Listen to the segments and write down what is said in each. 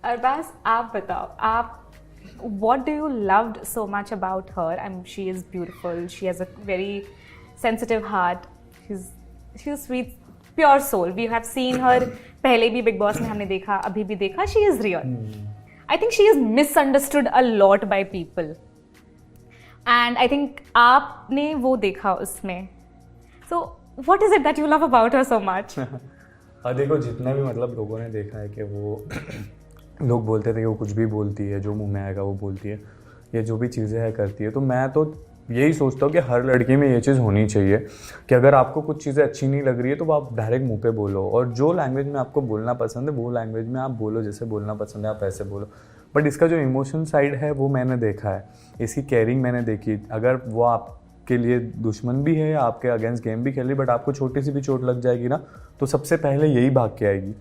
अरबाज, आप बताओ, आप what do you loved so much about her? I mean, she is beautiful. She has a very sensitive heart. She's a sweet, pure soul. We have seen her. पहले भी big boss में हमने देखा, अभी भी देखा. She is real. I think she is misunderstood a lot by people. And I think आपने वो देखा उसमें. So what is it that you love about her so much? देखो, जितने भी मतलब लोगों ने देखा है कि वो लोग बोलते थे कि वो कुछ भी बोलती है, जो मुंह में आएगा वो बोलती है, ये जो भी चीज़ें है करती है, तो मैं तो यही सोचता हूँ कि हर लड़की में ये चीज़ होनी चाहिए कि अगर आपको कुछ चीज़ें अच्छी नहीं लग रही है तो आप डायरेक्ट मुंह पे बोलो, और जो लैंग्वेज में आपको बोलना पसंद है वो लैंग्वेज में आप बोलो, जैसे बोलना पसंद है आप ऐसे बोलो. बट इसका जो इमोशन साइड है वो मैंने देखा है, इसकी केयरिंग मैंने देखी. अगर वो आपके लिए दुश्मन भी है या आपके अगेंस्ट गेम भी खेल रही, बट आपको छोटी सी भी चोट लग जाएगी ना, तो सबसे पहले यही भाग के आएगी,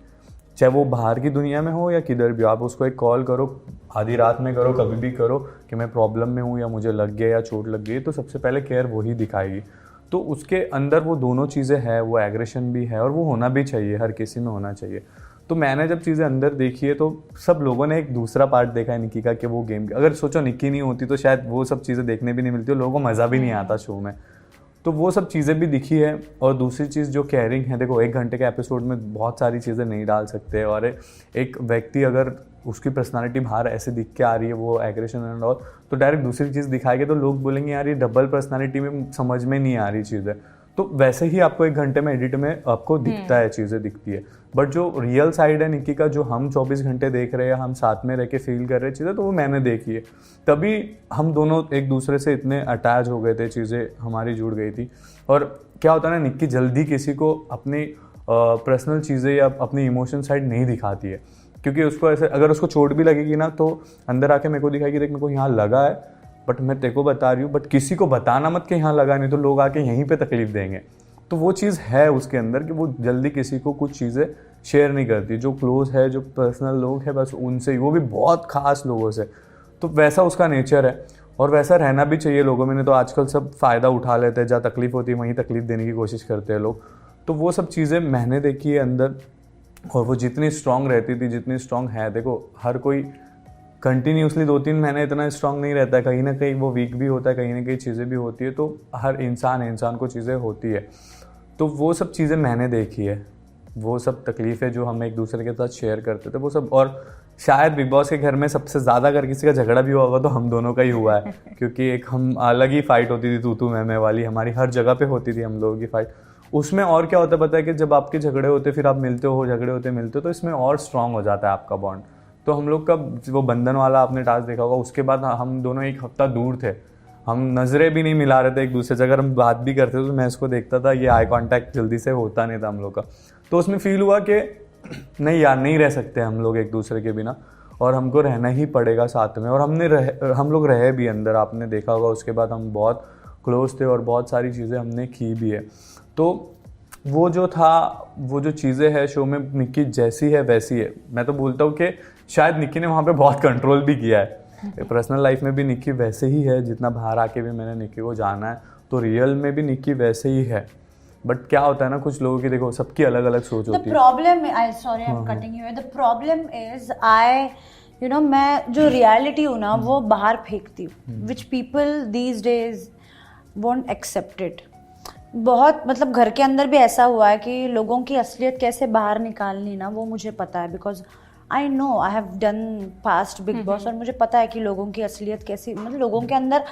चाहे वो बाहर की दुनिया में हो या किधर भी. आप उसको एक कॉल करो, आधी रात में करो, कभी भी करो कि मैं प्रॉब्लम में हूँ या मुझे लग गया या चोट लग गई, तो सबसे पहले केयर वही दिखाएगी. तो उसके अंदर वो दोनों चीज़ें हैं, वो एग्रेशन भी है और वो होना भी चाहिए, हर किसी में होना चाहिए. तो मैंने जब चीज़ें अंदर देखी है तो सब लोगों ने एक दूसरा पार्ट देखा है निक्की का कि वो गेम, अगर सोचो निक्की नहीं होती तो शायद वो सब चीज़ें देखने भी नहीं मिलती और लोगों को मज़ा भी नहीं आता शो में. तो वो सब चीज़ें भी दिखी है. और दूसरी चीज़ जो केयरिंग है, देखो 1 घंटे के एपिसोड में बहुत सारी चीज़ें नहीं डाल सकते, और एक व्यक्ति अगर उसकी पर्सनालिटी बाहर ऐसे दिख के आ रही है, वो एग्रेशन एंड ऑल, तो डायरेक्ट दूसरी चीज़ दिखाएगी तो लोग बोलेंगे यार ये डबल पर्सनालिटी में समझ में नहीं आ रही चीज़ें. तो वैसे ही आपको 1 घंटे में एडिट में आपको दिखता है, चीज़ें दिखती है. बट जो रियल साइड है निक्की का, जो हम 24 घंटे देख रहे हैं, हम साथ में रह के फील कर रहे हैं चीज़ें, तो वो मैंने देखी है. तभी हम दोनों एक दूसरे से इतने अटैच हो गए थे, चीज़ें हमारी जुड़ गई थी. और क्या होता है ना, निक्की जल्दी किसी को अपनी पर्सनल चीज़ें या अपनी इमोशन साइड नहीं दिखाती है, क्योंकि उसको ऐसे अगर उसको चोट भी लगेगी ना तो अंदर आके मेरे को दिखाएगी, देख मेरे को यहाँ लगा है बट मैं तेरे को बता रही हूँ, बट किसी को बताना मत कि यहाँ लगा, नहीं तो लोग आके यहीं पे तकलीफ देंगे. तो वो चीज़ है उसके अंदर कि वो जल्दी किसी को कुछ चीज़ें शेयर नहीं करती. जो क्लोज है, जो पर्सनल लोग हैं, बस उनसे ही, वो भी बहुत खास लोगों से. तो वैसा उसका नेचर है और वैसा रहना भी चाहिए लोगों में. नहीं तो आजकल सब फ़ायदा उठा लेते हैं, जहाँ तकलीफ होती है वहीं तकलीफ देने की कोशिश करते हैं लोग. तो वो सब चीज़ें मैंने देखी है अंदर. और वो जितनी स्ट्रांग रहती थी, जितनी स्ट्रांग है, देखो हर कोई कंटिन्यूसली 2-3 महीने इतना स्ट्रांग नहीं रहता है, कहीं ना कहीं वो वीक भी होता है, कहीं ना कहीं चीज़ें भी होती है. तो हर इंसान को चीज़ें होती है. तो वो सब चीज़ें मैंने देखी है, वो सब तकलीफ़ें जो हम एक दूसरे के साथ शेयर करते थे वो सब. और शायद बिग बॉस के घर में सबसे ज़्यादा अगर किसी का झगड़ा भी हुआ होगा तो हम दोनों का ही हुआ है, क्योंकि एक हम अलग ही फाइट होती थी, तू मैं वाली हमारी हर जगह पे होती थी हम लोगों की फाइट. उसमें और क्या होता है पता है कि जब आपके झगड़े होते फिर आप मिलते हो, झगड़े होते मिलते हो, तो इसमें और स्ट्रांग हो जाता है आपका बॉन्ड. तो हम लोग का वो बंधन वाला आपने टास्क देखा होगा, उसके बाद हम दोनों 1 हफ्ता दूर थे, हम नज़रें भी नहीं मिला रहे थे एक दूसरे से. अगर हम बात भी करते थे तो मैं इसको देखता था, ये आई कांटेक्ट जल्दी से होता नहीं था हम लोग का. तो उसमें फील हुआ कि नहीं यार, नहीं रह सकते हम लोग एक दूसरे के बिना, और हमको रहना ही पड़ेगा साथ में. और हम लोग रहे भी अंदर, आपने देखा होगा. उसके बाद हम बहुत क्लोज थे और बहुत सारी चीज़ें हमने की भी है. तो वो जो था, वो जो चीज़ें हैं शो में, निक्की जैसी है वैसी है. मैं तो बोलता हूँ कि शायद निक्की ने वहाँ पे बहुत कंट्रोल भी किया है. पर्सनल लाइफ में भी निक्की वैसे ही है, जितना बाहर आके भी मैंने निक्की को जाना है, तो रियल में भी निक्की वैसे ही है. बट क्या होता है ना, कुछ लोगों की देखो सबकी अलग अलग सोच होती है. द प्रॉब्लम इज मैं जो रियलिटी हूँ ना वो बाहर फेंकती हूँ, which people these days won't accept it. बहुत मतलब घर के अंदर भी ऐसा हुआ है कि लोगों की असलियत कैसे बाहर निकालनी ना, वो मुझे पता है, because I know I have done past big boss. और मुझे पता है कि लोगों की असलियत कैसी, मतलब लोगों के अंदर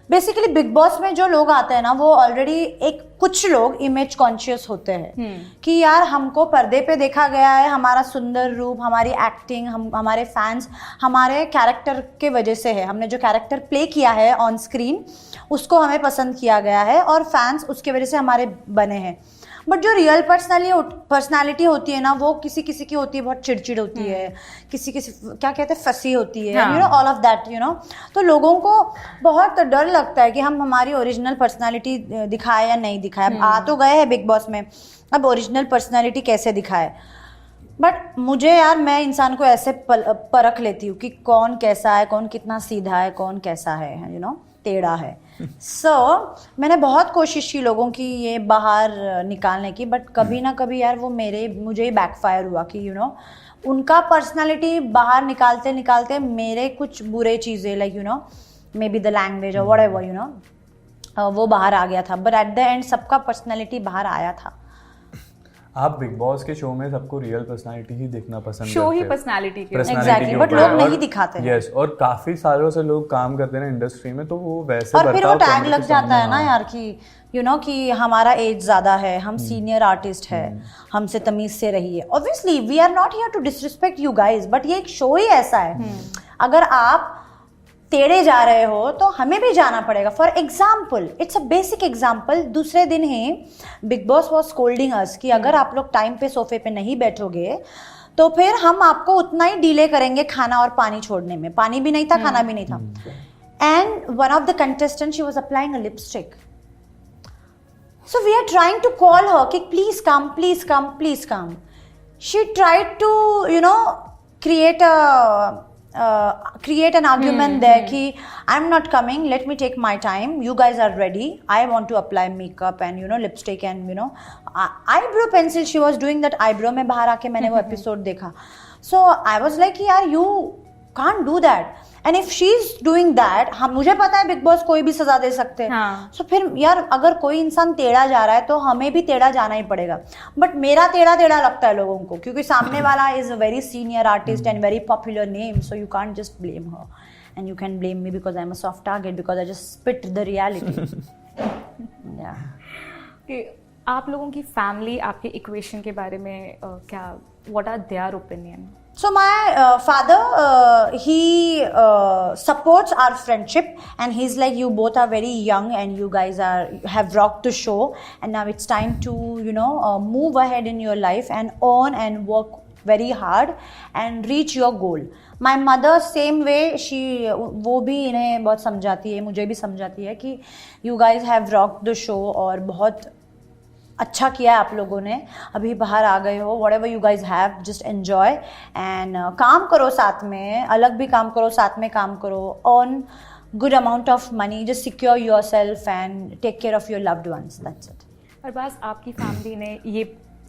बेसिकली बिग बॉस में जो लोग आते हैं ना, वो ऑलरेडी एक कुछ लोग इमेज कॉन्शियस होते हैं कि यार हमको पर्दे पे देखा गया है, हमारा सुंदर रूप, हमारी एक्टिंग, हमारे फैंस हमारे कैरेक्टर के वजह से है, हमने जो कैरेक्टर प्ले किया है ऑन स्क्रीन उसको हमें पसंद किया गया है और फैंस उसके वजह से हमारे बने हैं. बट जो रियल पर्सनालिटी होती है ना, वो किसी किसी की होती है बहुत चिड़चिड़ होती है, किसी क्या कहते हैं फंसी होती है, ऑल ऑफ दैट तो लोगों को बहुत डर लगता है कि हम हमारी ओरिजिनल पर्सनालिटी दिखाए या नहीं दिखाए. अब आ तो गए हैं बिग बॉस में, अब ओरिजिनल पर्सनालिटी कैसे दिखाए. बट मुझे यार, मैं इंसान को ऐसे परख लेती हूँ कि कौन कैसा है, कौन कितना सीधा है, कौन कैसा है टेढ़ा है. मैंने बहुत कोशिश की लोगों की ये बाहर निकालने की, बट कभी ना कभी यार वो मुझे ही बैकफायर हुआ कि उनका पर्सनालिटी बाहर निकालते निकालते मेरे कुछ बुरे चीज़ें like you know may be the language और व्हाटएवर यू नो वो बाहर आ गया था, बट एट द एंड सबका पर्सनालिटी बाहर आया था। आप बिग बॉस के शो में सबको रियल पर्सनालिटी ही देखना पसंद शो करते ही हैं। पर्सनालिटी के Personality एग्जैक्टली, के बट ऊपर लोग है। नहीं दिखाते हैं। यस, और काफी सालों से लोग काम करते हैं ना इंडस्ट्री में, तो वो वैसे और फिर वो बर्ताव टैग करने लग के जाता है ना सामने, यार कि यू नो कि हमारा एज ज्यादा है, हम सीनियर आर्टिस्ट है, हमसे तमीज से रहिए। Obviously we are not here to disrespect you guys, but ये एक शो ही ऐसा है, अगर आप टेढ़े जा रहे हो तो हमें भी जाना पड़ेगा। For example, it's a basic example, दूसरे दिन ही बिग बॉस वॉज स्कोल्डिंग अस कि अगर आप लोग टाइम पे सोफे पे नहीं बैठोगे तो फिर हम आपको उतना ही डिले करेंगे खाना और पानी छोड़ने में। पानी भी नहीं था, खाना भी नहीं था। And one of the contestant she was applying a lipstick, so we are trying to call her कि please come, please come, please come. She tried to you know create an argument there कि I'm not coming, let me take my time, you guys are ready, I want to apply makeup and you know lipstick and you know eyebrow pencil, she was doing that eyebrow में बाहर आके मैंने वो episode देखा। So I was like यार you can't do that, and if she's doing that, हम मुझे पता है बिग बॉस कोई भी सजा दे सकते हैं। हाँ। So फिर यार अगर कोई इंसान टेढ़ा जा रहा है तो हमें भी टेढ़ा जाना ही पड़ेगा। बट मेरा टेढ़ा टेढ़ा लगता है लोगों को क्योंकि सामने वाला is a very senior artist and very popular name, so you can't just blame her and you can blame me because I am a soft target because I just spit the reality. या कि आप लोगों की family आपके equation के बारे में क्या, what are their opinion? So my father, he supports our friendship, and he's like, you both are very young and you guys have rocked the show, and now it's time to you know move ahead in your life and earn and work very hard and reach your goal. My mother same way, she वो भी इन्हें बहुत समझाती है, मुझे भी समझाती है कि you guys have rocked the show और बहुत अच्छा किया है आप लोगों ने, अभी बाहर आ गए हो, whatever you guys have, just enjoy and काम करो साथ में, अलग भी काम करो, साथ में काम करो, earn good amount of money, just secure yourself and take care of your loved ones, that's it. Arbaaz, आपकी फैमिली ने ये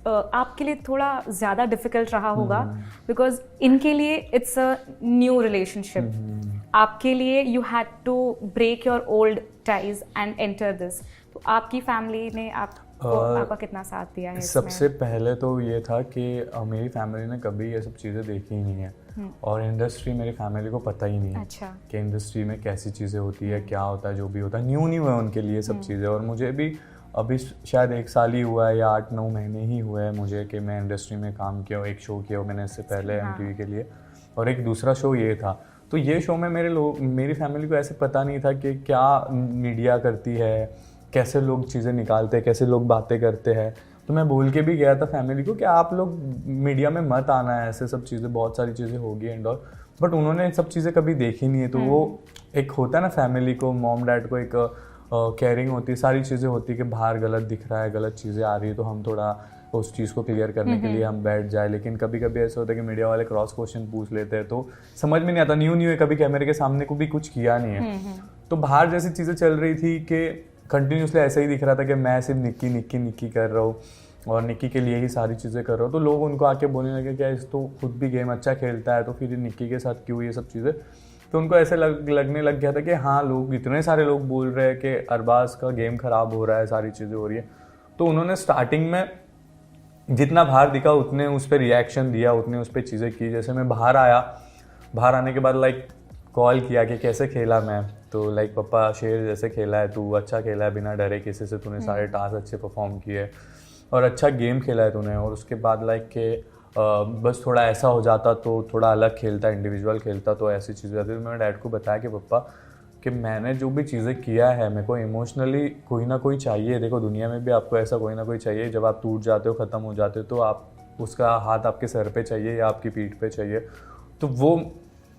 आपके लिए थोड़ा ज़्यादा डिफिकल्ट रहा होगा बिकॉज इनके लिए इट्स अ न्यू रिलेशनशिप, आपके लिए you had to break your old ties and enter this, तो आपकी फैमिली ने आपका कितना साथ दिया है इसमें? सबसे पहले तो ये था कि मेरी फैमिली ने कभी ये सब चीज़ें देखी ही नहीं है और इंडस्ट्री मेरी फैमिली को पता ही नहीं है। अच्छा। कि इंडस्ट्री में कैसी चीज़ें होती है, क्या होता है, जो भी होता है न्यू है उनके लिए सब चीज़ें। और मुझे भी अभी शायद 1 साल ही हुआ है या 8-9 महीने ही हुए हैं मुझे कि मैं इंडस्ट्री में काम किया, एक शो किया मैंने इससे पहले MTV के लिए, और एक दूसरा शो ये था। तो ये शो में मेरी फैमिली को ऐसे पता नहीं था कि क्या मीडिया करती है, कैसे लोग चीज़ें निकालते हैं, कैसे लोग बातें करते हैं। तो मैं बोल के भी गया था फैमिली को कि आप लोग मीडिया में मत आना है, ऐसे सब चीज़ें, बहुत सारी चीज़ें होगी एंड ऑल। बट उन्होंने सब चीज़ें कभी देखी नहीं है। तो वो एक होता है ना फैमिली को, मॉम डैड को एक केयरिंग होती है, सारी चीज़ें होती है कि बाहर गलत दिख रहा है, गलत चीज़ें आ रही है, तो हम थोड़ा उस चीज़ को क्लियर करने के लिए हम बैठ जाए। लेकिन कभी कभी ऐसा होता है कि मीडिया वाले क्रॉस क्वेश्चन पूछ लेते हैं, तो समझ में नहीं आता, न्यू है, कभी कैमरे के सामने को भी कुछ किया नहीं है। तो बाहर जैसी चीज़ें चल रही थी कि कंटिन्यूसली ऐसा ही दिख रहा था कि मैं सिर्फ निक्की कर रहा हूँ और निक्की के लिए ही सारी चीज़ें कर रहा हूँ। तो लोग उनको आके बोलने लगे क्या इस तो खुद भी गेम अच्छा खेलता है, तो फिर निक्की के साथ क्यों ये सब चीज़ें। तो उनको ऐसे लगने लग गया था कि हाँ, लोग इतने सारे लोग बोल रहे हैं कि अरबाज का गेम ख़राब हो रहा है, सारी चीज़ें हो रही है। तो उन्होंने स्टार्टिंग में जितना बाहर दिखा उतने उस पर रिएक्शन दिया, उतने उस पर चीज़ें की। जैसे मैं बाहर आया, बाहर आने के बाद लाइक कॉल किया कि कैसे खेला मैं, तो लाइक पापा शेर जैसे खेला है तू, अच्छा खेला है बिना डरे किसी से, तूने सारे टास्क अच्छे परफॉर्म किए और अच्छा गेम खेला है तूने। और उसके बाद लाइक के बस थोड़ा ऐसा हो जाता तो थोड़ा अलग खेलता, इंडिविजुअल खेलता, तो ऐसी चीज़ें आती। तो मैंने डैड को बताया कि पापा कि मैंने जो भी चीज़ें किया है, मेरे को इमोशनली कोई ना कोई चाहिए। देखो दुनिया में भी आपको ऐसा कोई ना कोई चाहिए, जब आप टूट जाते हो, ख़त्म हो जाते हो, तो आप उसका हाथ आपके सर पे चाहिए या आपकी पीठ पे चाहिए। तो वो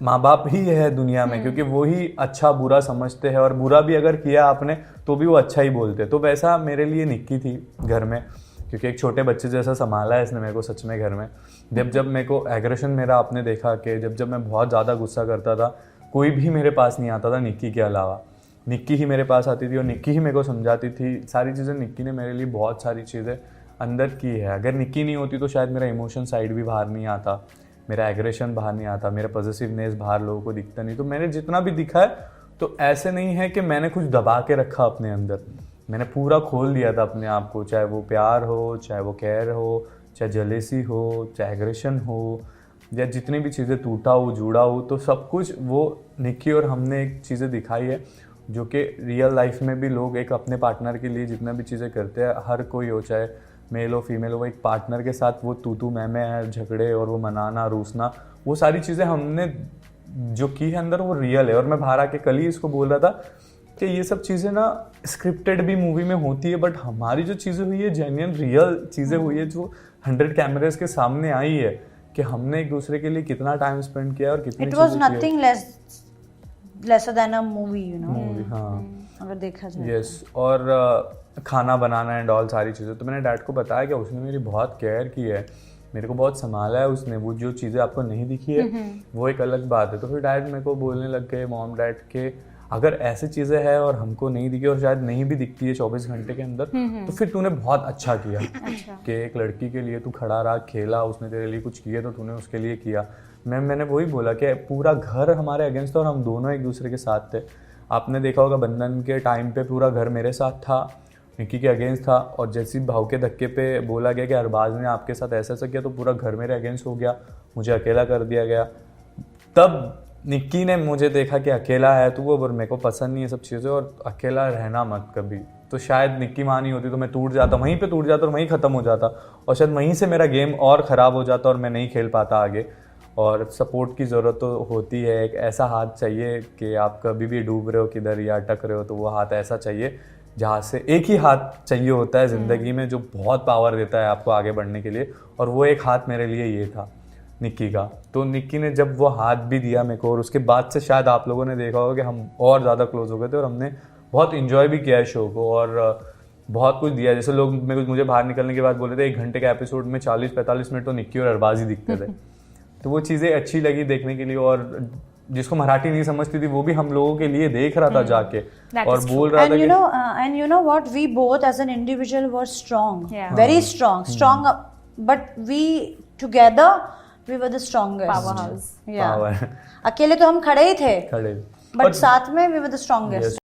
माँ बाप ही है दुनिया में, क्योंकि वो ही अच्छा बुरा समझते हैं, और बुरा भी अगर किया आपने तो भी वो अच्छा ही बोलते। तो वैसा मेरे लिए निक्की थी घर में, क्योंकि एक छोटे बच्चे जैसा संभाला है इसने मेरे को सच में घर में। जब मेरे को एग्रेशन मेरा आपने देखा कि जब मैं बहुत ज़्यादा गुस्सा करता था, कोई भी मेरे पास नहीं आता था निक्की के अलावा। निक्की ही मेरे पास आती थी और निक्की ही मेरे को समझाती थी सारी चीज़ें। निक्की ने मेरे लिए बहुत सारी चीज़ें अंदर की है। अगर निक्की नहीं होती तो शायद मेरा इमोशन साइड भी बाहर नहीं आता, मेरा एग्रेशन बाहर नहीं आता, मेरा पॉजिटिवनेस बाहर लोगों को दिखता नहीं। तो मैंने जितना भी दिखा है तो ऐसे नहीं है कि मैंने कुछ दबा के रखा अपने अंदर, मैंने पूरा खोल दिया था अपने आप को, चाहे वो प्यार हो, चाहे वो केयर हो, चाहे जेलेसी हो, चाहे एग्रेशन हो, या जितनी भी चीज़ें टूटा हो जुड़ा हो, तो सब कुछ वो निक्की और हमने एक चीज़ें दिखाई है जो कि रियल लाइफ में भी लोग एक अपने पार्टनर के लिए जितना भी चीज़ें करते हैं, हर कोई हो चाहे मेल हो फीमेल हो, वो एक पार्टनर के साथ वो तू मैं झगड़े और वो मनाना रूसना, वो सारी चीज़ें हमने जो की है अंदर वो रियल है। और मैं बाहर आके कल ही इसको बोल रहा था कि ये सब चीज़ें ना स्क्रिप्टेड भी मूवी में होती है, बट हमारी जो चीज़ें हुई है जेन्युइन रियल चीज़ें हुई है जो 100 कैमरेज के सामने आई है कि हमने एक दूसरे के लिए कितना टाइम स्पेंड किया और कितनी it was nothing lesser than a movie, you know. Movie, हाँ, अगर देखा जाए। यस। और खाना बनाना एंड ऑल सारी चीज़ें तो मैंने डैड को बताया कि उसने मेरी बहुत केयर की है, मेरे को बहुत संभाला है उसने। वो जो चीज़ें आपको नहीं दिखी है वो एक अलग बात है। तो फिर डैड मेरे को बोलने लग गए, मॉम डैड, के अगर ऐसी चीज़ें हैं और हमको नहीं दिखी और शायद नहीं भी दिखती है 24 घंटे के अंदर, तो फिर तूने बहुत अच्छा किया कि एक लड़की के लिए तू खड़ा रहा, खेला, उसने तेरे लिए कुछ किया तो तूने उसके लिए किया। मैंने वही बोला कि पूरा घर हमारे अगेंस्ट था और हम दोनों एक दूसरे के साथ थे। आपने देखा होगा बंधन के टाइम पे पूरा घर मेरे साथ था, निक्की के अगेंस्ट था, और जैसे भाव के धक्के पे बोला गया कि अरबाज ने आपके साथ ऐसा ऐसा किया तो पूरा घर मेरे अगेंस्ट हो गया, मुझे अकेला कर दिया गया। तब निक्की ने मुझे देखा कि अकेला है तू, और मेरे को पसंद नहीं है सब चीज़ें और अकेला रहना मत कभी। तो शायद निक्की माँ नहीं होती तो मैं टूट जाता, वहीं पे टूट जाता और वहीं ख़त्म हो जाता, और शायद वहीं से मेरा गेम और ख़राब हो जाता और मैं नहीं खेल पाता आगे। और सपोर्ट की ज़रूरत तो होती है, एक ऐसा हाथ चाहिए कि आप कभी भी डूब रहे हो किधर या अटक रहे हो तो वो हाथ ऐसा चाहिए जहाँ से, एक ही हाथ चाहिए होता है ज़िंदगी में जो बहुत पावर देता है आपको आगे बढ़ने के लिए, और वो एक हाथ मेरे लिए ये था निक्की का। तो निक्की ने जब वो हाथ भी दिया मेरे को, और उसके बाद से शायद आप लोगों ने देखा होगा कि हम और ज़्यादा क्लोज हो गए थे और हमने बहुत इन्जॉय भी किया है शो को और बहुत कुछ दिया। जैसे लोग मुझे बाहर निकलने के बाद बोले थे 1 घंटे के एपिसोड में 40-45 मिनट तो निक्की और अरबाज ही दिखते थे। तो वो चीज़ें अच्छी लगी देखने के लिए, और जिसको मराठी नहीं समझती थी वो भी हम लोगों के लिए देख रहा था जाके और बोल रहा था कि and you know what, we both as an individual were strong, very strong, but we together we were the strongest powerhouse. अकेले तो हम खड़े ही थे, खड़े, but साथ में we were the strongest.